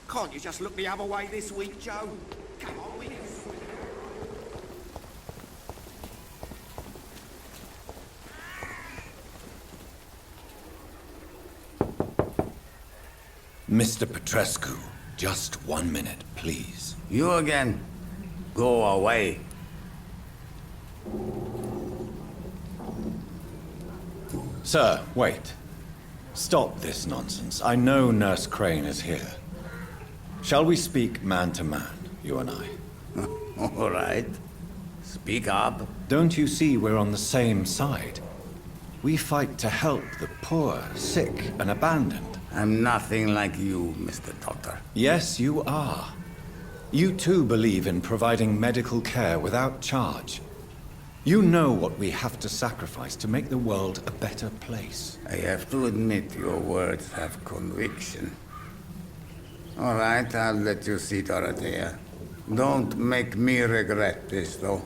Can't you just look the other way this week, Joe? Come on, we Mr. Petrescu, just 1 minute, please. You again? Go away. Sir, wait. Stop this nonsense. I know Nurse Crane is here. Shall we speak man to man, you and I? All right. Speak up. Don't you see we're on the same side? We fight to help the poor, sick, and abandoned. I'm nothing like you, Mr. Doctor. Yes, you are. You too believe in providing medical care without charge. You know what we have to sacrifice to make the world a better place. I have to admit your words have conviction. All right, I'll let you see, Dorothea. Don't make me regret this, though.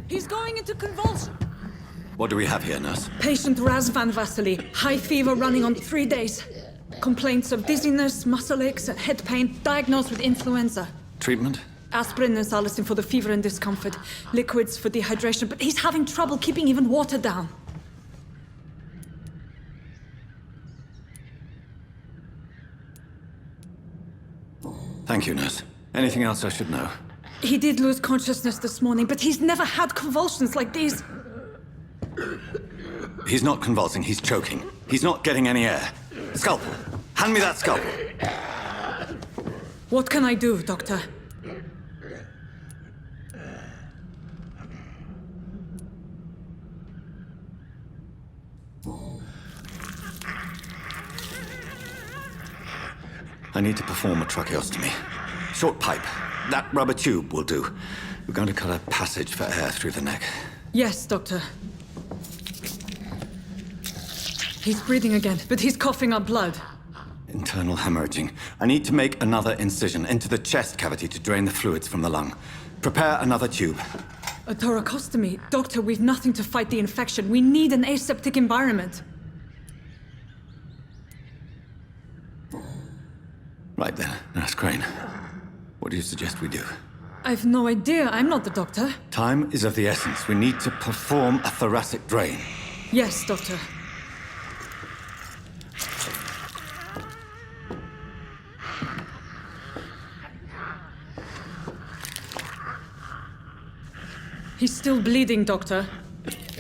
He's going into convulsion. What do we have here, nurse? Patient Raz van Vasily. High fever running on 3 days. Complaints of dizziness, muscle aches, and head pain. Diagnosed with influenza. Treatment? Aspirin and salicin for the fever and discomfort. Liquids for dehydration, but he's having trouble keeping even water down. Thank you, nurse. Anything else I should know? He did lose consciousness this morning, but he's never had convulsions like these. He's not convulsing, he's choking. He's not getting any air. Scalpel! Hand me that scalpel! What can I do, Doctor? I need to perform a tracheostomy. Short pipe. That rubber tube will do. We're going to cut a passage for air through the neck. Yes, Doctor. He's breathing again, but he's coughing up blood. Internal hemorrhaging. I need to make another incision into the chest cavity to drain the fluids from the lung. Prepare another tube. A thoracostomy? Doctor, we've nothing to fight the infection. We need an aseptic environment. Right then, Nurse Crane. What do you suggest we do? I've no idea. I'm not the doctor. Time is of the essence. We need to perform a thoracic drain. Yes, Doctor. He's still bleeding, Doctor.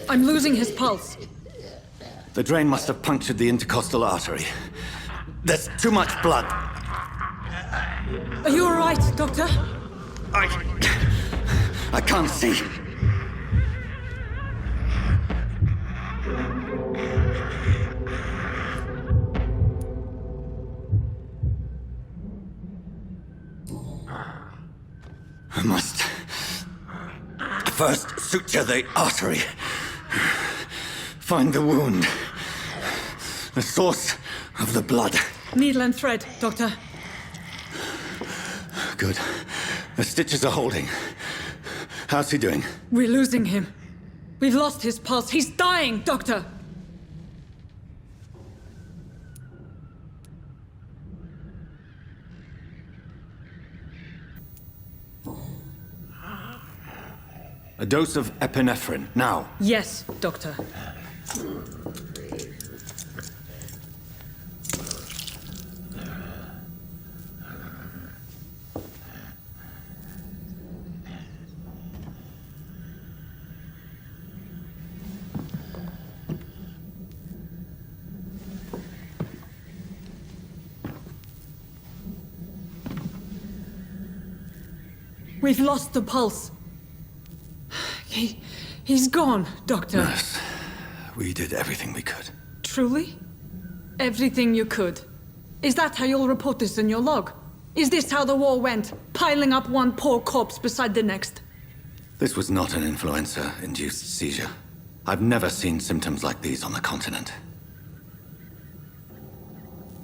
I'm losing his pulse. The drain must have punctured the intercostal artery. There's too much blood. Are you all right, Doctor? I can't see. I must first suture the artery. find the wound. The source of the blood. Needle and thread, Doctor. Good. The stitches are holding. How's he doing? We're losing him. We've lost his pulse. He's dying, Doctor! A dose of epinephrine, now. Yes, Doctor. We've lost the pulse. He's gone, Doctor. Nurse, we did everything we could. Truly? Everything you could. Is that how you'll report this in your log? Is this how the war went? Piling up one poor corpse beside the next? This was not an influenza-induced seizure. I've never seen symptoms like these on the continent.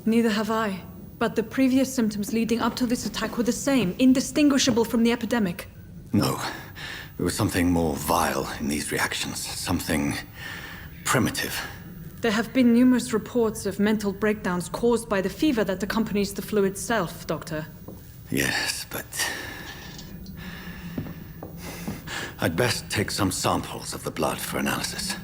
Neither have I. But the previous symptoms leading up to this attack were the same, indistinguishable from the epidemic. No. There was something more vile in these reactions. Something primitive. There have been numerous reports of mental breakdowns caused by the fever that accompanies the flu itself, Doctor. Yes, but... I'd best take some samples of the blood for analysis.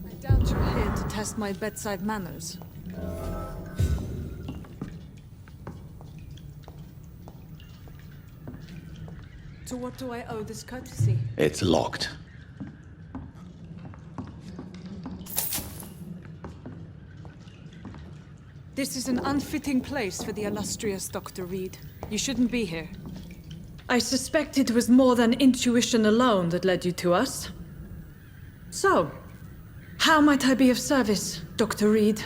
I doubt you're here to test my bedside manners. To what do I owe this courtesy? It's locked. This is an unfitting place for the illustrious Dr. Reed. You shouldn't be here. I suspect it was more than intuition alone that led you to us. So, how might I be of service, Dr. Reed?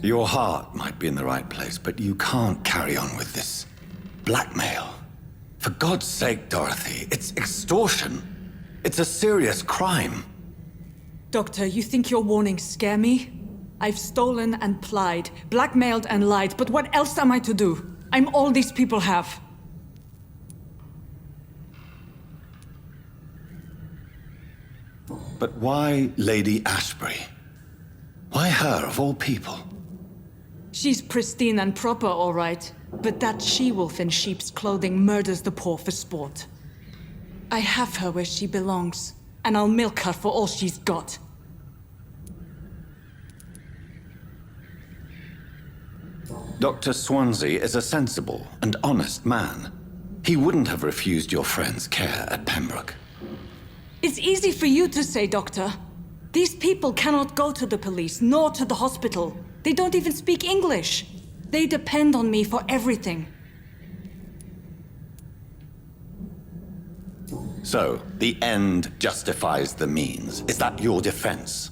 Your heart might be in the right place, but you can't carry on with this blackmail. For God's sake, Dorothy, it's extortion. It's a serious crime. Doctor, you think your warnings scare me? I've stolen and plied, blackmailed and lied, but what else am I to do? I'm all these people have. But why Lady Ashbury? Why her, of all people? She's pristine and proper, all right. But that she-wolf in sheep's clothing murders the poor for sport. I have her where she belongs, and I'll milk her for all she's got. Dr. Swansea is a sensible and honest man. He wouldn't have refused your friend's care at Pembroke. It's easy for you to say, Doctor. These people cannot go to the police, nor to the hospital. They don't even speak English. They depend on me for everything. So, the end justifies the means. Is that your defense?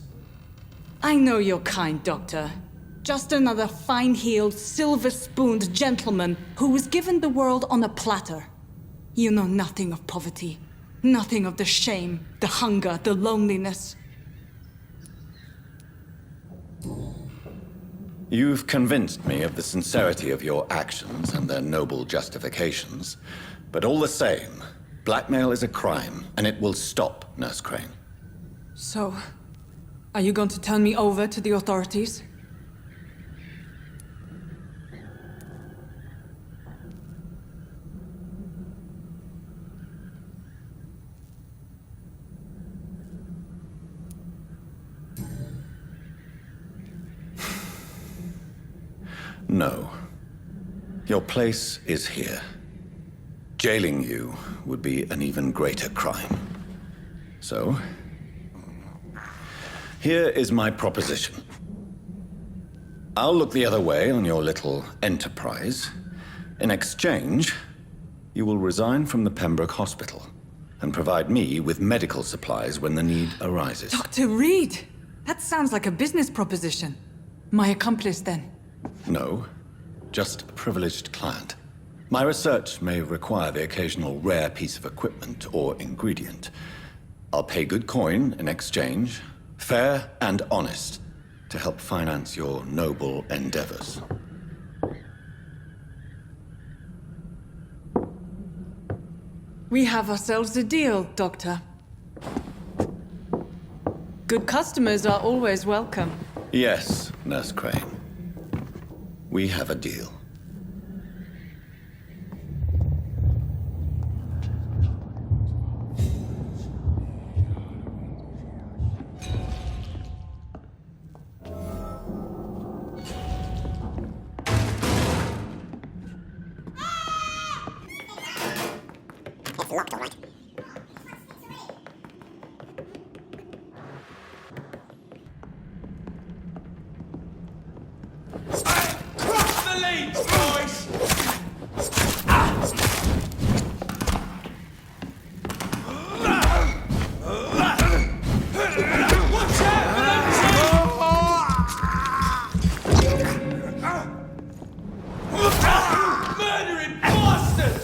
I know you're kind, Doctor. Just another fine-heeled, silver-spooned gentleman who was given the world on a platter. You know nothing of poverty. Nothing of the shame, the hunger, the loneliness. You've convinced me of the sincerity of your actions and their noble justifications. But all the same, blackmail is a crime, and it will stop, Nurse Crane. So, are you going to turn me over to the authorities? No. Your place is here. Jailing you would be an even greater crime. So, here is my proposition. I'll look the other way on your little enterprise. In exchange, you will resign from the Pembroke Hospital and provide me with medical supplies when the need arises. Dr. Reed! That sounds like a business proposition. My accomplice, then? No, just a privileged client. My research may require the occasional rare piece of equipment or ingredient. I'll pay good coin in exchange, fair and honest, to help finance your noble endeavors. We have ourselves a deal, Doctor. Good customers are always welcome. Yes, Nurse Crane. We have a deal. Cross the leads, boys! Watch out for that murdering bastard!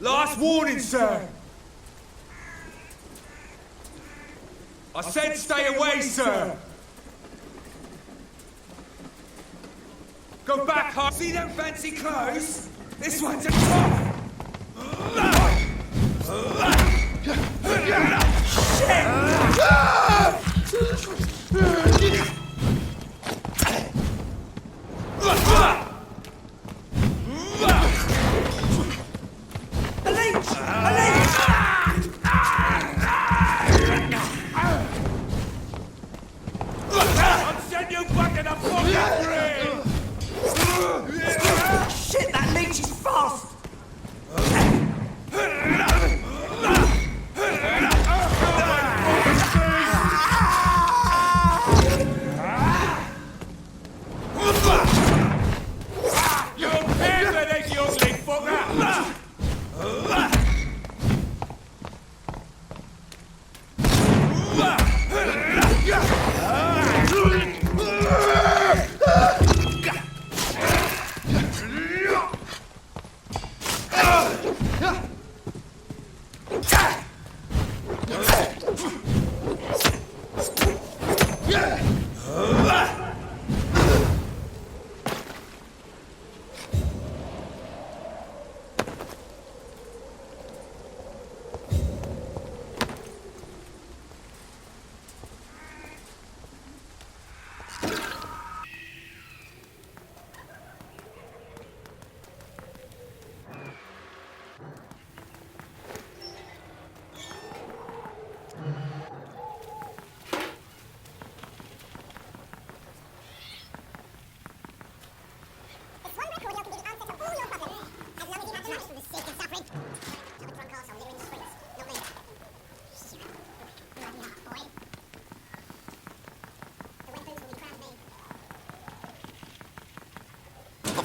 Last warning, sir! I said stay away, sir! Go back, home. See them fancy clothes? This one's a top! I'll send you back in a fucking ring! Shit, that leech is fast! You're pissed, you ugly fucker!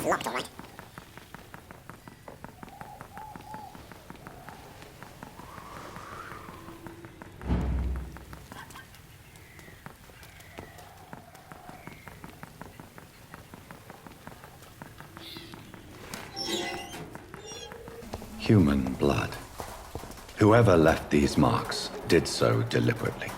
Locked, all right. Human blood. Whoever left these marks did so deliberately.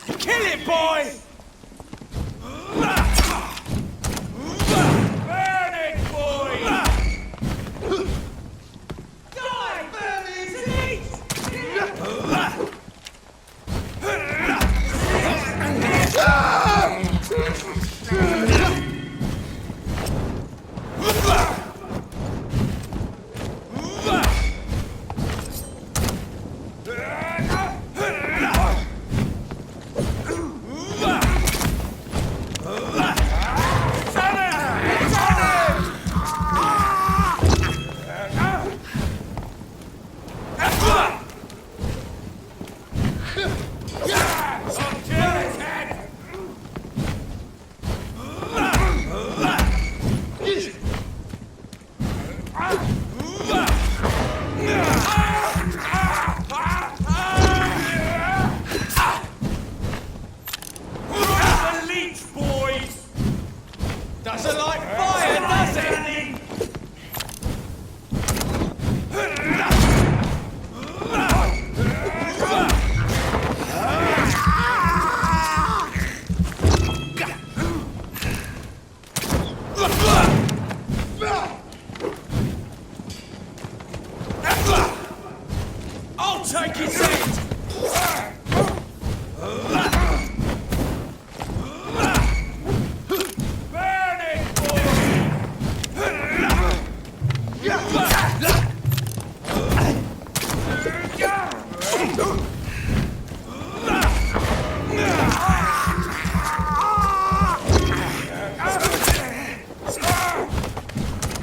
Kill it, boy! Burn it, boy! Die, burn it! Doesn't like fire, does it? I'll take his head!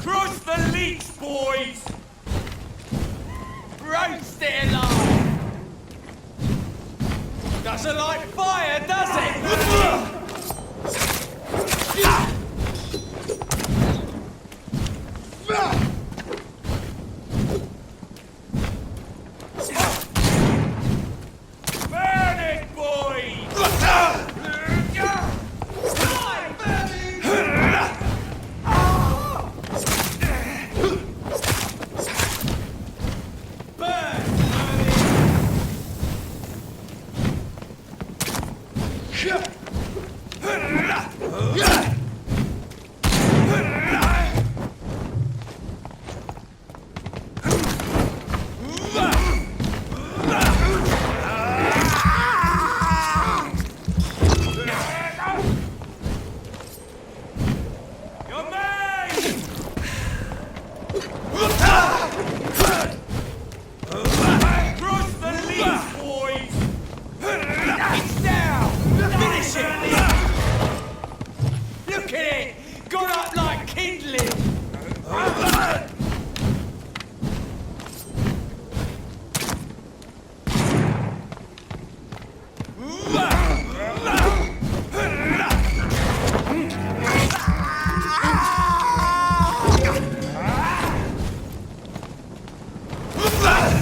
Cross the leech, boys! Roast it alive! Doesn't like fire, does it? Burn it, boys!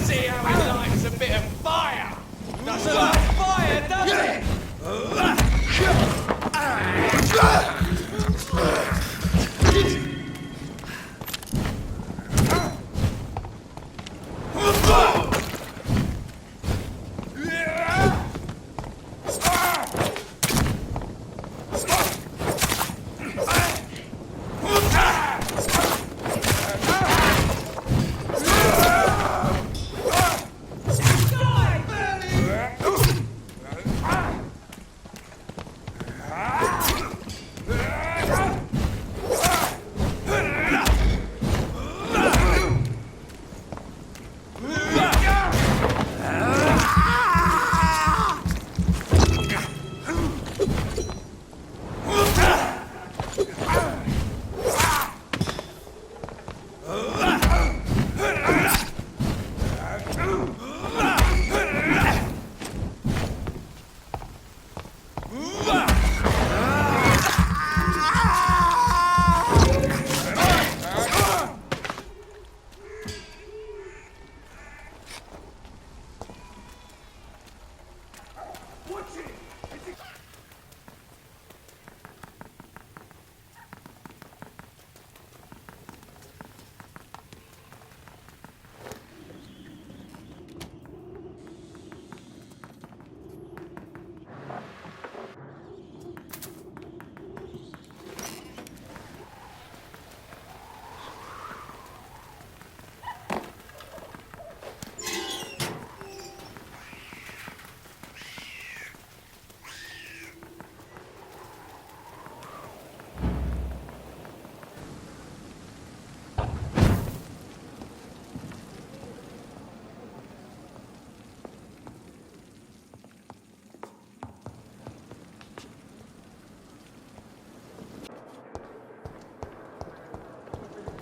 See how he likes a bit of fire! Doesn't like fire, does it?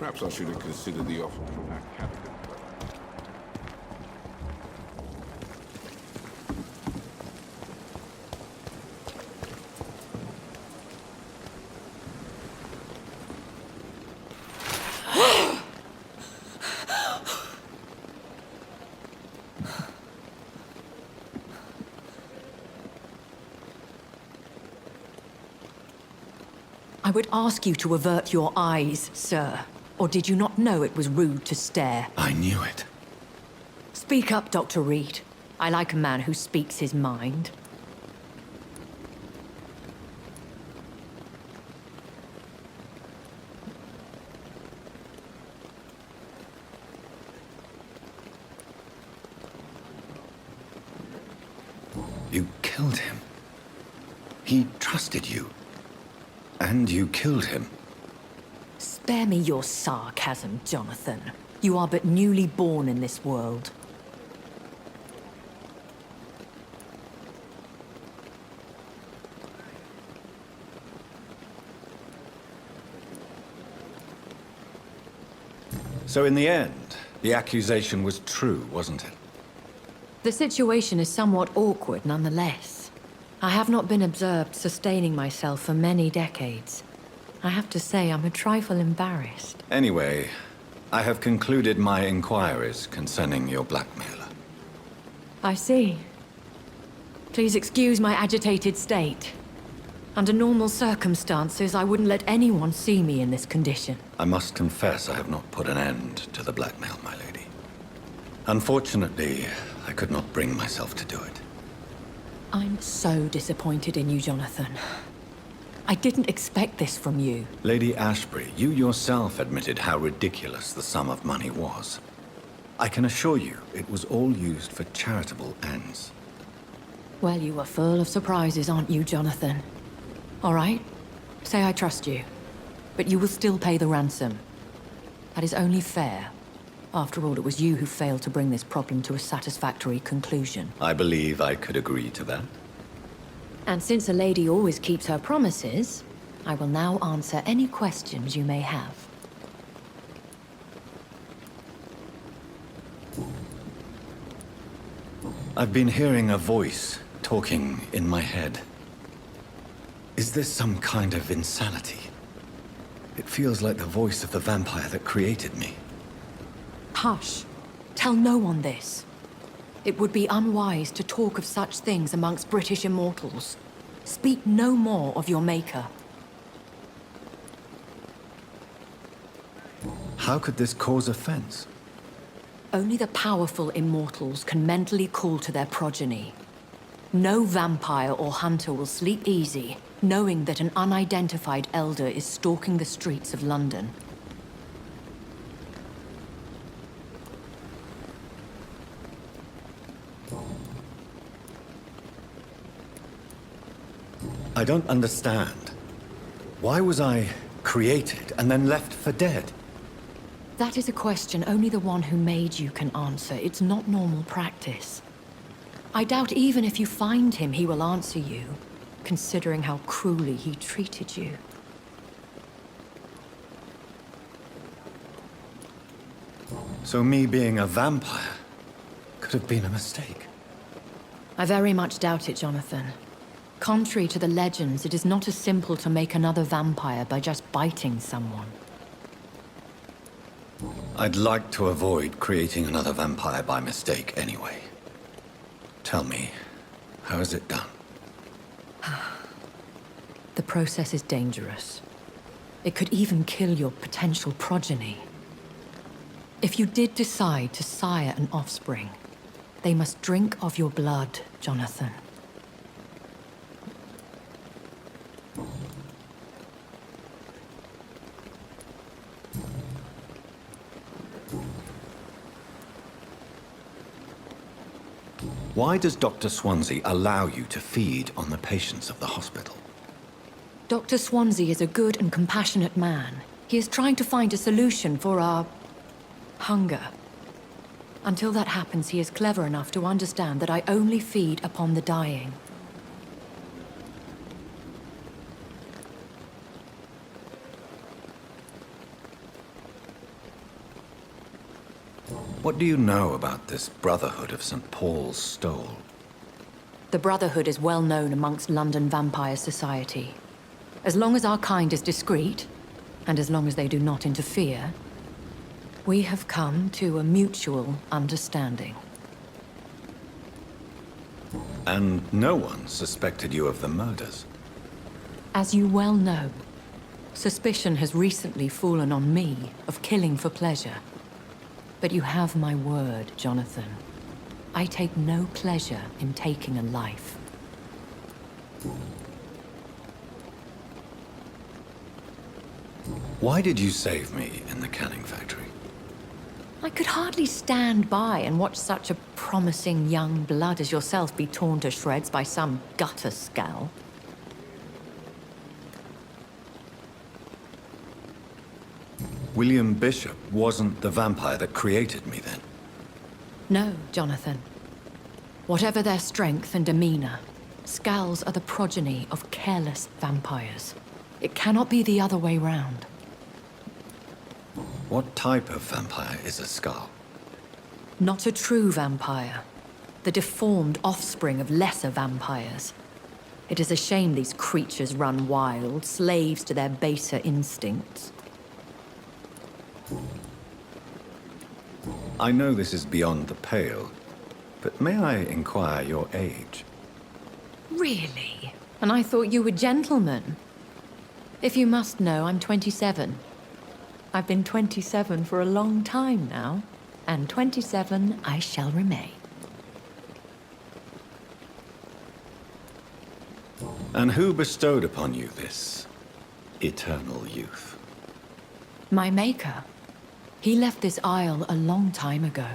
Perhaps I should have considered the offer from our captain. I would ask you to avert your eyes, sir. Or did you not know it was rude to stare? I knew it. Speak up, Dr. Reed. I like a man who speaks his mind. You killed him. He trusted you. And you killed him. Spare me your sarcasm, Jonathan. You are but newly born in this world. So in the end, the accusation was true, wasn't it? The situation is somewhat awkward nonetheless. I have not been observed sustaining myself for many decades. I have to say I'm a trifle embarrassed. Anyway, I have concluded my inquiries concerning your blackmailer. I see. Please excuse my agitated state. Under normal circumstances, I wouldn't let anyone see me in this condition. I must confess I have not put an end to the blackmail, my lady. Unfortunately, I could not bring myself to do it. I'm so disappointed in you, Jonathan. I didn't expect this from you. Lady Ashbury, you yourself admitted how ridiculous the sum of money was. I can assure you, it was all used for charitable ends. Well, you are full of surprises, aren't you, Jonathan? All right, say I trust you, but you will still pay the ransom. That is only fair. After all, it was you who failed to bring this problem to a satisfactory conclusion. I believe I could agree to that. And since a lady always keeps her promises, I will now answer any questions you may have. I've been hearing a voice talking in my head. Is this some kind of insanity? It feels like the voice of the vampire that created me. Hush. Tell no one this. It would be unwise to talk of such things amongst British immortals. Speak no more of your maker. How could this cause offense? Only the powerful immortals can mentally call to their progeny. No vampire or hunter will sleep easy, knowing that an unidentified elder is stalking the streets of London. I don't understand. Why was I created and then left for dead? That is a question only the one who made you can answer. It's not normal practice. I doubt even if you find him, he will answer you, considering how cruelly he treated you. So me being a vampire could have been a mistake. I very much doubt it, Jonathan. Contrary to the legends, it is not as simple to make another vampire by just biting someone. I'd like to avoid creating another vampire by mistake anyway. Tell me, how is it done? The process is dangerous. It could even kill your potential progeny. If you did decide to sire an offspring, they must drink of your blood, Jonathan. Why does Dr. Swansea allow you to feed on the patients of the hospital? Dr. Swansea is a good and compassionate man. He is trying to find a solution for our hunger. Until that happens, he is clever enough to understand that I only feed upon the dying. What do you know about this Brotherhood of St. Paul's Stole? The Brotherhood is well known amongst London vampire society. As long as our kind is discreet, and as long as they do not interfere, we have come to a mutual understanding. And no one suspected you of the murders. As you well know, suspicion has recently fallen on me of killing for pleasure. But you have my word, Jonathan. I take no pleasure in taking a life. Why did you save me in the canning factory? I could hardly stand by and watch such a promising young blood as yourself be torn to shreds by some gutter scowl. William Bishop wasn't the vampire that created me then. No, Jonathan. Whatever their strength and demeanor, scowls are the progeny of careless vampires. It cannot be the other way round. What type of vampire is a skull? Not a true vampire. The deformed offspring of lesser vampires. It is a shame these creatures run wild, slaves to their baser instincts. I know this is beyond the pale, but may I inquire your age? Really? And I thought you were gentlemen. If you must know, I'm 27. I've been 27 for a long time now, and 27 I shall remain. And who bestowed upon you this eternal youth? My maker. He left this isle a long time ago.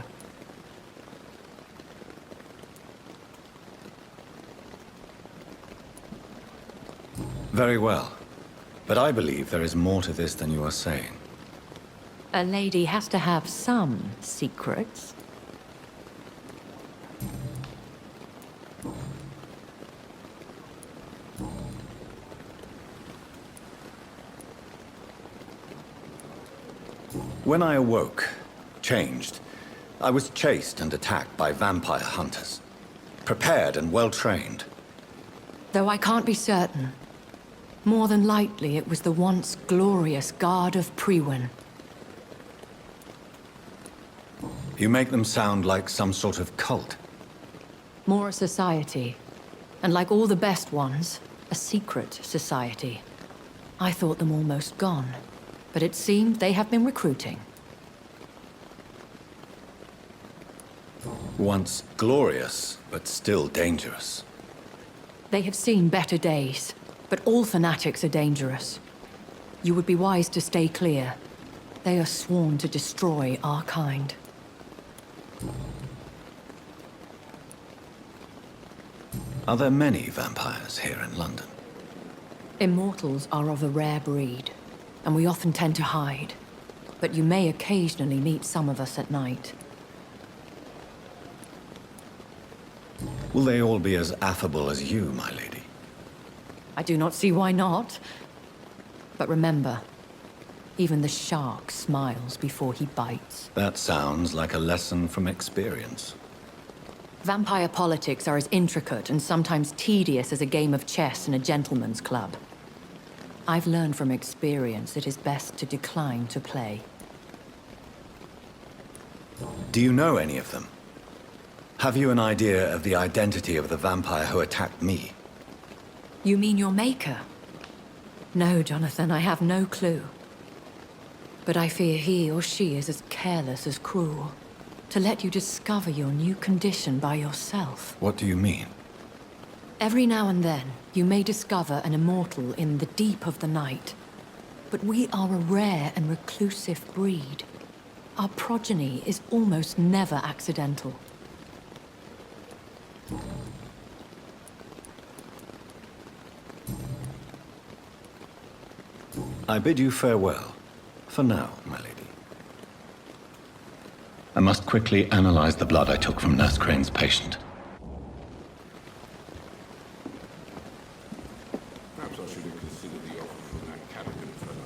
Very well. But I believe there is more to this than you are saying. A lady has to have some secrets. When I awoke, changed, I was chased and attacked by vampire hunters. Prepared and well-trained. Though I can't be certain. More than likely, it was the once glorious Guard of Priwen. You make them sound like some sort of cult. More a society. And like all the best ones, a secret society. I thought them almost gone. But it seemed they have been recruiting. Once glorious, but still dangerous. They have seen better days, but all fanatics are dangerous. You would be wise to stay clear. They are sworn to destroy our kind. Are there many vampires here in London? Immortals are of a rare breed, and we often tend to hide. But you may occasionally meet some of us at night. Will they all be as affable as you, my lady? I do not see why not. But remember, even the shark smiles before he bites. That sounds like a lesson from experience. Vampire politics are as intricate and sometimes tedious as a game of chess in a gentleman's club. I've learned from experience it is best to decline to play. Do you know any of them? Have you an idea of the identity of the vampire who attacked me? You mean your maker? No, Jonathan, I have no clue. But I fear he or she is as careless as cruel. To let you discover your new condition by yourself. What do you mean? Every now and then, you may discover an immortal in the deep of the night. But we are a rare and reclusive breed. Our progeny is almost never accidental. I bid you farewell. For now, my lady. I must quickly analyze the blood I took from Nurse Crane's patient. Perhaps I should have considered the offer from that Callaghan fellow.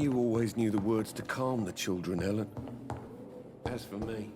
You always knew the words to calm the children, Helen. As for me...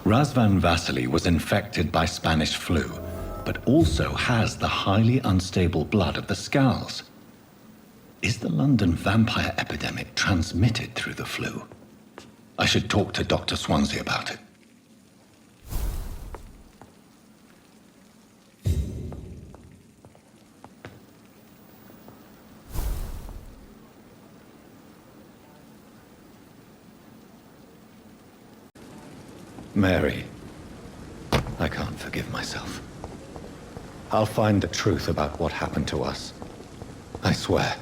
Razvan Vasily was infected by Spanish flu, but also has the highly unstable blood of the Scowls. Is the London vampire epidemic transmitted through the flu? I should talk to Dr. Swansea about it. Mary, I can't forgive myself. I'll find the truth about what happened to us. I swear.